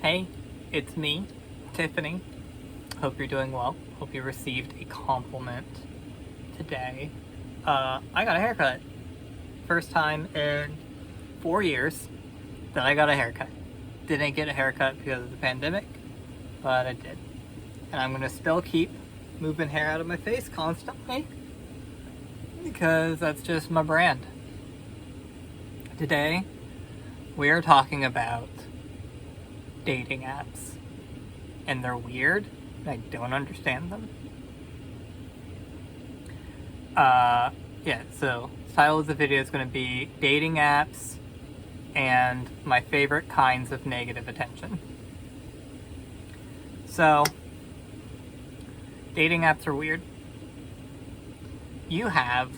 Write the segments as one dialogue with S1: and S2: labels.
S1: Hey, it's me, Tiffany. Hope you're doing well. Hope you received a compliment today. I got a haircut. First time in 4 years that I got a haircut. Didn't get a haircut because of the pandemic, but I did. And I'm gonna still keep moving hair out of my face constantly because that's just my brand. Today, we are talking about dating apps. And they're weird. I don't understand them. So the title of the video is going to be dating apps and my favorite kinds of negative attention. So, dating apps are weird. You have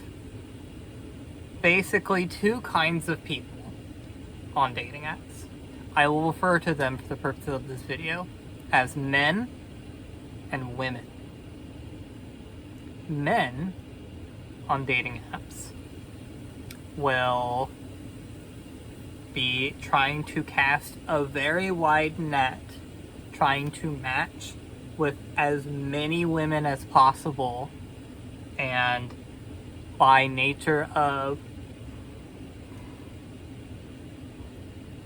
S1: basically two kinds of people on dating apps. I will refer to them for the purpose of this video as men and women. Men on dating apps will be trying to cast a very wide net, trying to match with as many women as possible, and by nature of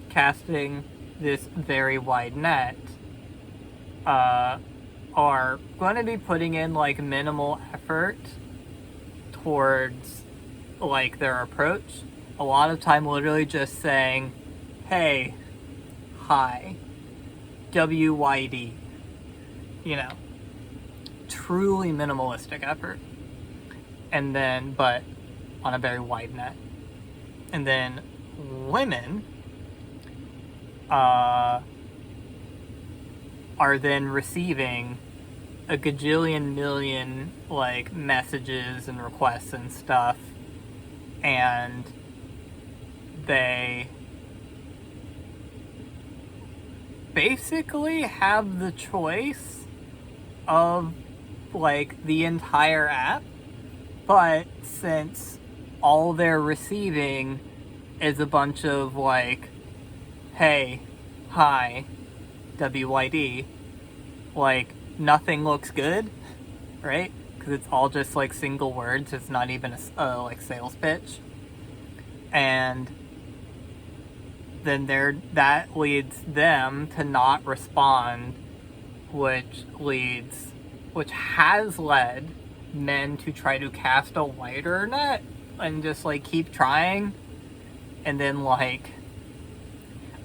S1: casting this very wide net, are going to be putting in like minimal effort towards like their approach. A lot of time literally just saying, hey, hi, WYD, truly minimalistic effort. And then, but on a very wide net. And then women are then receiving a gajillion million like messages and requests and stuff, and they basically have the choice of like the entire app, but since all they're receiving is a bunch of like, hey, hi, WYD, like nothing looks good, right? Because it's all just like single words. It's not even a like sales pitch, and then that leads them to not respond, which has led men to try to cast a wider net and just like keep trying, and then like,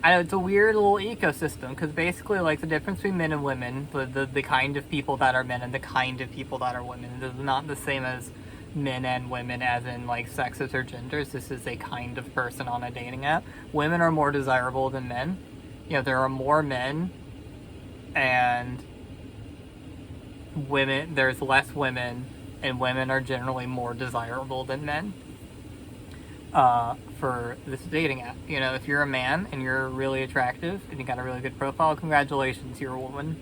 S1: it's a weird little ecosystem, because basically like the difference between men and women, the kind of people that are men and the kind of people that are women, is not the same as men and women as in like sexes or genders. This is a kind of person on a dating app. Women are more desirable than men. There are more men, and there's less women, and women are generally more desirable than men. For this dating app. If you're a man and you're really attractive and you got a really good profile, congratulations, you're a woman.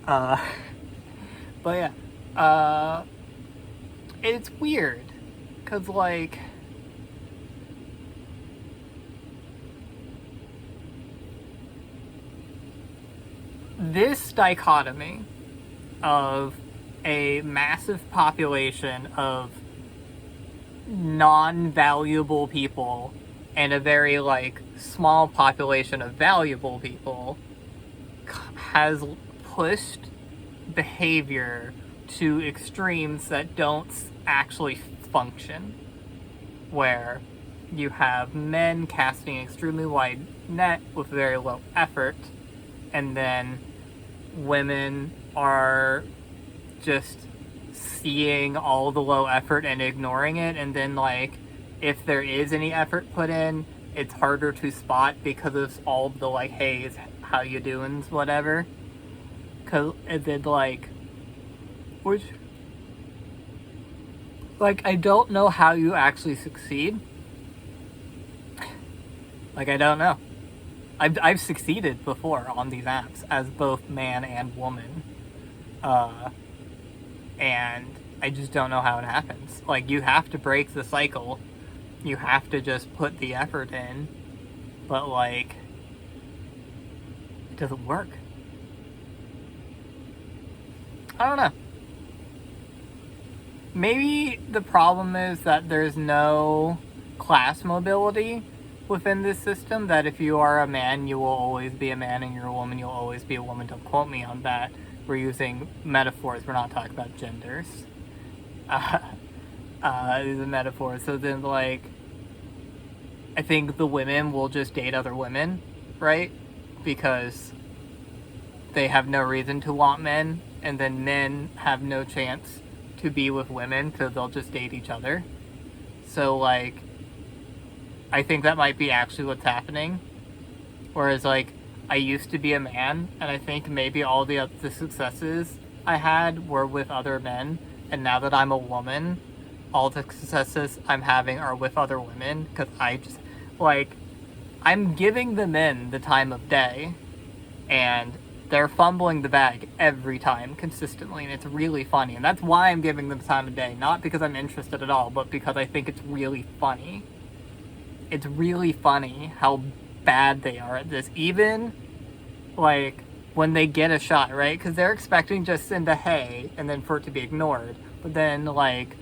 S1: But yeah, it's weird, because like, this dichotomy of a massive population of non-valuable people and a very like small population of valuable people has pushed behavior to extremes that don't actually function, where you have men casting an extremely wide net with very low effort, and then women are just seeing all the low effort and ignoring it, and then like if there is any effort put in, it's harder to spot because of all the like, hey, how you doing, whatever. Cause it did like, which like, I don't know how you actually succeed. Like, I don't know. I've succeeded before on these apps as both man and woman. And I just don't know how it happens. Like, you have to break the cycle. You have to just put the effort in. But, like, doesn't work. I don't know. Maybe the problem is that there's no class mobility within this system, that if you are a man, you will always be a man, and you're a woman, you'll always be a woman. Don't quote me on that. We're using metaphors. We're not talking about genders. These are metaphors. So then, like, I think the women will just date other women, right? Because they have no reason to want men, and then men have no chance to be with women because they'll just date each other. So, like, I think that might be actually what's happening. Whereas, like, I used to be a man, and I think maybe all the successes I had were with other men, and now that I'm a woman, all the successes I'm having are with other women, because I just, like, I'm giving the men the time of day, and they're fumbling the bag every time consistently, and it's really funny. And that's why I'm giving them time of day, not because I'm interested at all, but because I think it's really funny. It's really funny how bad they are at this. Even, like, when they get a shot, right? Because they're expecting just send a hey, and then for it to be ignored. But then, like,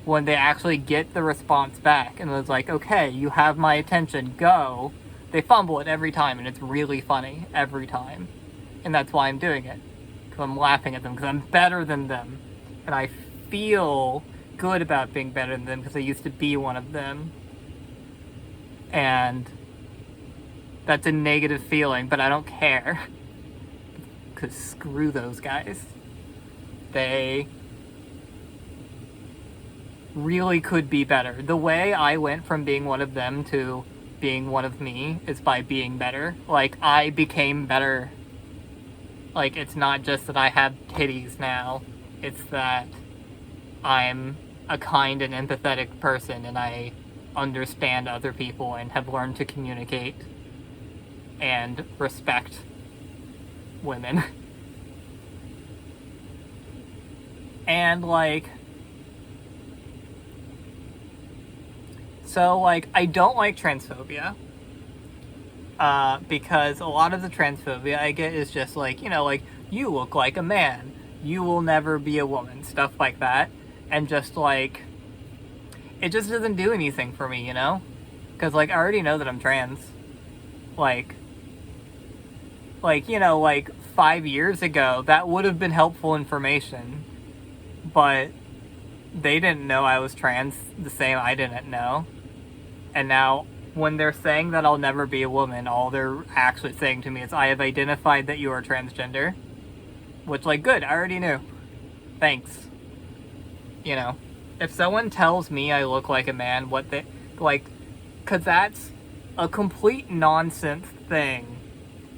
S1: when they actually get the response back, and it's like, okay, you have my attention, go, they fumble it every time, and it's really funny every time. And that's why I'm doing it. Because I'm laughing at them, because I'm better than them. And I feel good about being better than them, because I used to be one of them. And that's a negative feeling, but I don't care. Because screw those guys. They really could be better. The way I went from being one of them to being one of me is by being better. Like, I became better. Like, it's not just that I have titties now. It's that I'm a kind and empathetic person, and I understand other people and have learned to communicate and respect women. And, like, so, like, I don't like transphobia. Because a lot of the transphobia I get is just like, you know, like, you look like a man, you will never be a woman, stuff like that. And just, like, it just doesn't do anything for me, you know? Because, like, I already know that I'm trans. Like, you know, like, 5 years ago, that would have been helpful information. But they didn't know I was trans the same I didn't know. And now, when they're saying that I'll never be a woman, all they're actually saying to me is, I have identified that you are transgender. Which, like, good, I already knew. Thanks. You know, if someone tells me I look like a man, what they, like, because that's a complete nonsense thing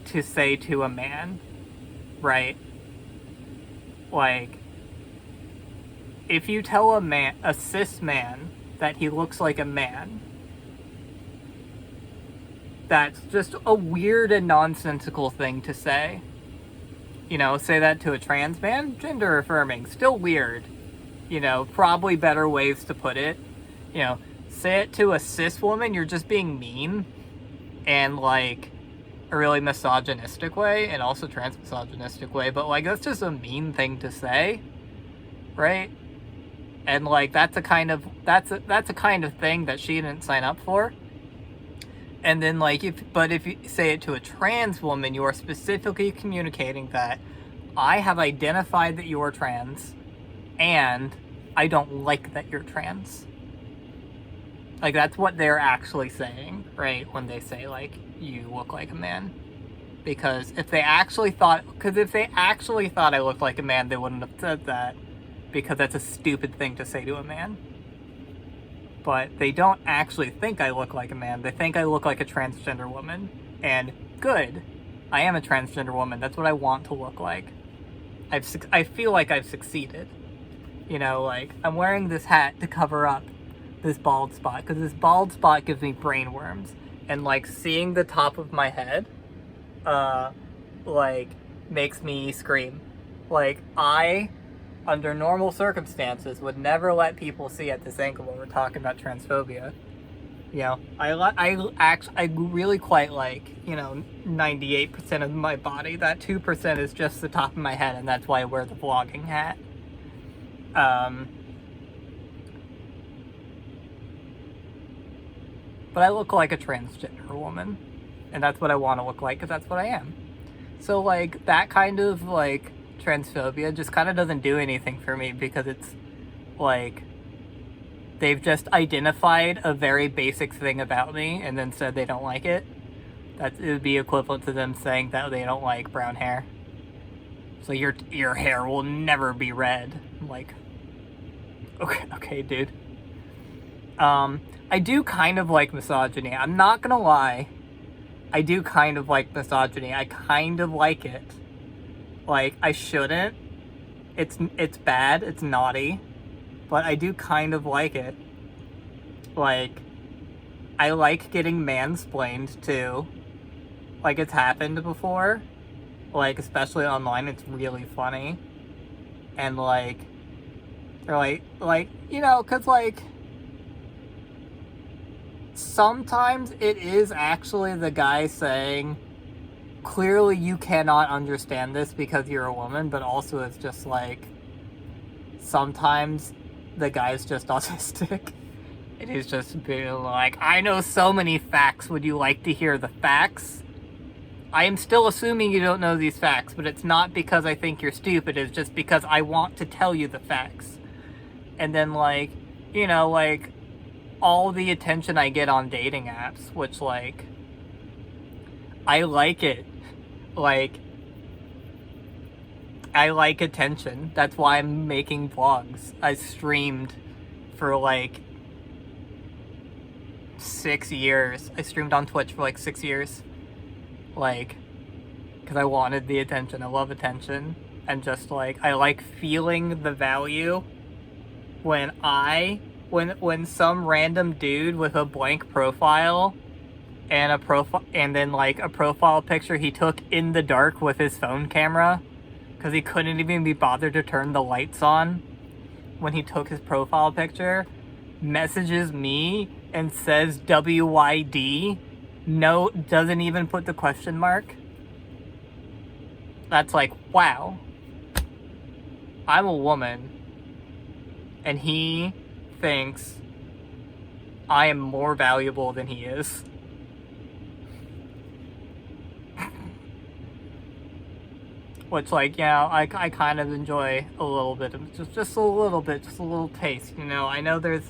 S1: to say to a man, right? Like, if you tell a cis man that he looks like a man, that's just a weird and nonsensical thing to say. You know, say that to a trans man, gender affirming, still weird. You know, probably better ways to put it. You know, say it to a cis woman, you're just being mean. And, like, a really misogynistic way, and also trans misogynistic way, but, like, that's just a mean thing to say. Right? And, like, that's a kind of thing that she didn't sign up for. And then, like, if you say it to a trans woman, you are specifically communicating that I have identified that you are trans, and I don't like that you're trans. Like, that's what they're actually saying, right? When they say, like, you look like a man. Because if they actually thought I looked like a man, they wouldn't have said that. Because that's a stupid thing to say to a man. But they don't actually think I look like a man. They think I look like a transgender woman. And good. I am a transgender woman. That's what I want to look like. I feel like I've succeeded. You know, like, I'm wearing this hat to cover up this bald spot. Because this bald spot gives me brain worms. And, like, seeing the top of my head, like, makes me scream. Like, under normal circumstances, would never let people see at this angle when we're talking about transphobia. You know, I really quite like, you know, 98% of my body. That 2% is just the top of my head, and that's why I wear the vlogging hat. But I look like a transgender woman, and that's what I want to look like, because that's what I am. So, like, that kind of, like, transphobia just kind of doesn't do anything for me, because it's, like, they've just identified a very basic thing about me and then said they don't like it. It would be equivalent to them saying that they don't like brown hair. So your hair will never be red. I'm like, okay, dude. I do kind of like misogyny. I'm not gonna lie. I do kind of like misogyny. I kind of like it. Like, I shouldn't. It's bad. It's naughty. But I do kind of like it. Like, I like getting mansplained too. Like, it's happened before. Like, especially online, it's really funny. And like, they're like, you know, cause like, sometimes it is actually the guy saying, clearly you cannot understand this because you're a woman, but also it's just like, sometimes the guy's just autistic. It is just being like, I know so many facts, would you like to hear the facts? I am still assuming you don't know these facts, but it's not because I think you're stupid, it's just because I want to tell you the facts. And then, like, you know, like, all the attention I get on dating apps, which, like, I like it. Like, I like attention. That's why I'm making vlogs. I streamed for, like, 6 years. I streamed on Twitch for, like, 6 years. Like, because I wanted the attention. I love attention. And just, like, I like feeling the value when when some random dude with a blank profile and then like a profile picture he took in the dark with his phone camera because he couldn't even be bothered to turn the lights on when he took his profile picture, messages me and says WYD, no, doesn't even put the question mark. That's like, wow, I'm a woman and he thinks I am more valuable than he is. Which, like, yeah, I kind of enjoy a little bit of, just a little bit, just a little taste, you know. I know there's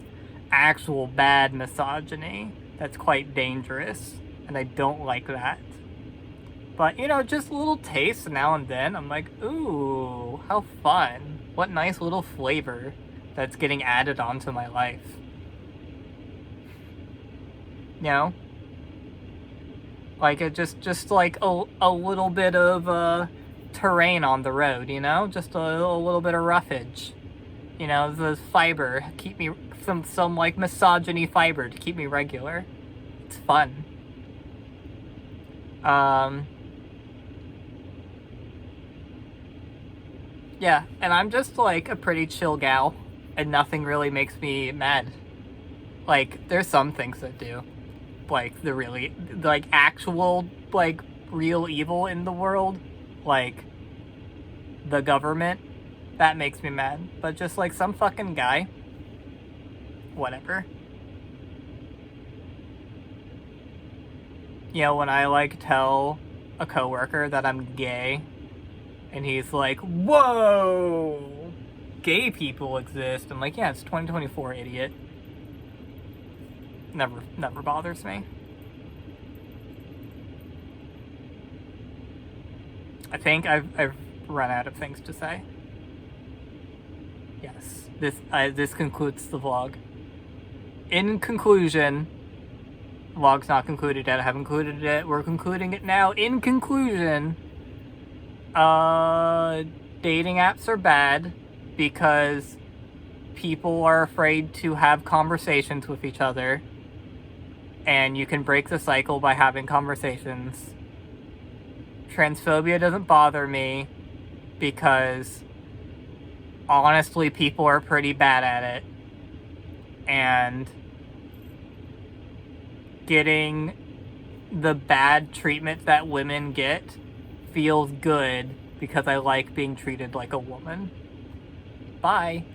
S1: actual bad misogyny that's quite dangerous, and I don't like that. But, you know, just a little taste now and then, I'm like, ooh, how fun. What nice little flavor that's getting added onto my life. You know? Like, it just like a little bit of, terrain on the road, you know? Just a little bit of roughage. You know, the fiber, keep me, some like misogyny fiber to keep me regular. It's fun. Yeah, and I'm just like a pretty chill gal, and nothing really makes me mad. Like, there's some things that do. Like, the really, like, actual, like, real evil in the world, like, the government, that makes me mad. But just, like, some fucking guy, whatever. You know, when I, like, tell a coworker that I'm gay, and he's like, whoa, gay people exist. I'm like, yeah, it's 2024, idiot. Never bothers me. I think I've run out of things to say. Yes, this concludes the vlog. In conclusion, vlog's not concluded yet. I haven't concluded it. We're concluding it now. In conclusion, dating apps are bad because people are afraid to have conversations with each other, and you can break the cycle by having conversations. Transphobia doesn't bother me because honestly people are pretty bad at it, and getting the bad treatment that women get feels good because I like being treated like a woman. Bye.